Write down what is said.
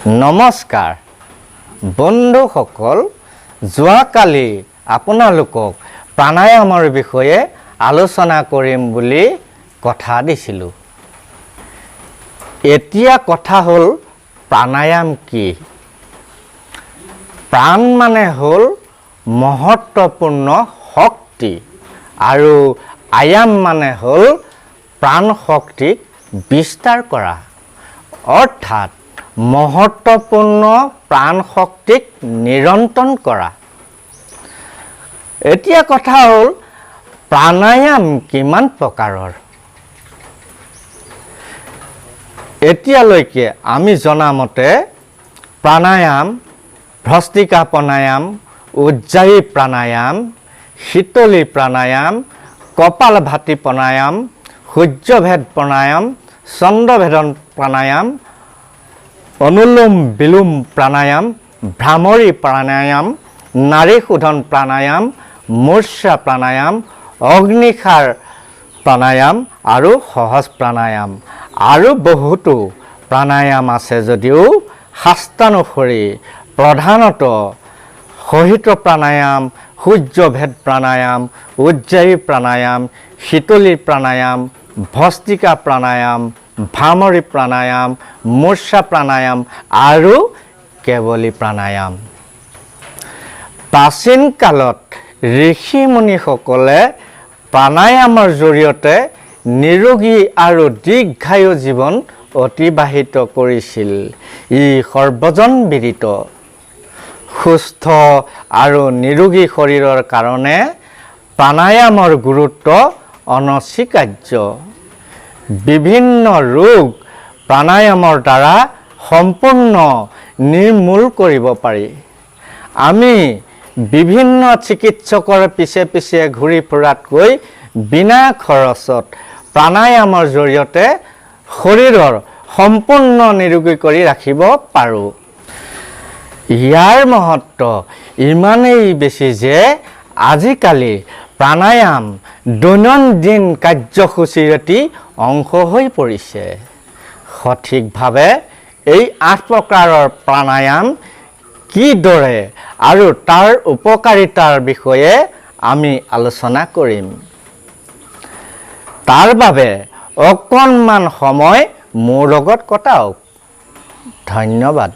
নমস্কাৰ বন্ধুসকল, যোৱাকালি আপোনালোকক প্ৰাণায়ামৰ বিষয়ে আলোচনা কৰিম বুলি কথা দিছিলোঁ। এতিয়া কথা হ'ল প্ৰাণায়াম কি? প্ৰাণ মানে হ'ল মহত্বপূৰ্ণ শক্তি আৰু আয়াম মানে হ'ল প্ৰাণ শক্তিক বিস্তাৰ কৰা, অৰ্থাৎ মহত্বপূৰ্ণ প্ৰাণ শক্তিক নিৰন্তন কৰা। এতিয়া কথা হ'ল প্ৰাণায়াম কিমান প্ৰকাৰৰ? এতিয়ালৈকে আমি জনামতে প্ৰাণায়াম, ভ্ৰষ্টিকা প্ৰাণায়াম, উজ্জায়ী প্ৰাণায়াম, শীতলী প্ৰাণায়াম, কপালভাতি প্ৰাণায়াম, সূৰ্যভেদ প্ৰাণায়াম, চন্দ্ৰভেদন প্ৰাণায়াম, অনুলোম বিলোম প্ৰাণায়াম, ভ্ৰামৰী প্ৰাণায়াম, নাড়ী শোধন প্ৰাণায়াম, মূৰ্ছা প্ৰাণায়াম, অগ্নিশাৰ প্ৰাণায়াম আৰু সহজ প্ৰাণায়াম আৰু বহুতো প্ৰাণায়াম আছে যদিও শাস্ত্ৰানুসৰি প্ৰধানত সহিত প্ৰাণায়াম, সূৰ্যভেদ প্ৰাণায়াম, উজ্জায়ী প্ৰাণায়াম, শীতলী প্ৰাণায়াম, ভস্ত্ৰিকা প্ৰাণায়াম, ভ্ৰামৰী প্ৰাণায়াম, মূৰ্ছা প্ৰাণায়াম আৰু কেৱলী প্ৰাণায়াম। প্ৰাচীন কালত ঋষি মুনিসকলে প্ৰাণায়ামৰ জৰিয়তে নিৰোগী আৰু দীৰ্ঘায়ু জীৱন অতিবাহিত কৰিছিল। ই সৰ্বজনবিদিত। সুস্থ আৰু নিৰোগী শৰীৰৰ কাৰণে প্ৰাণায়ামৰ গুৰুত্ব অনস্বীকাৰ্য। বিভিন্ন ৰোগ প্ৰাণায়ামৰ দ্বাৰা সম্পূৰ্ণ নিৰ্মূল কৰিব পাৰি। আমি বিভিন্ন চিকিৎসকৰ পিছে পিছে ঘূৰি ফুৰাতকৈ বিনা খৰচত প্ৰাণায়ামৰ জৰিয়তে শৰীৰৰ সম্পূৰ্ণ নিৰোগী কৰি ৰাখিব পাৰোঁ। ইয়াৰ মহত্ব ইমানেই বেছি যে আজিকালি প্ৰাণায়াম দৈনন্দিন কাৰ্যসূচীৰ এটি অংশ হৈ পৰিছে। সঠিকভাৱে এই 8 প্ৰকাৰৰ প্ৰাণায়াম কিদৰে আৰু তাৰ উপকাৰিতাৰ বিষয়ে আমি আলোচনা কৰিম। তাৰ বাবে অকণমান সময় মোৰ লগত কটাওক। ধন্যবাদ।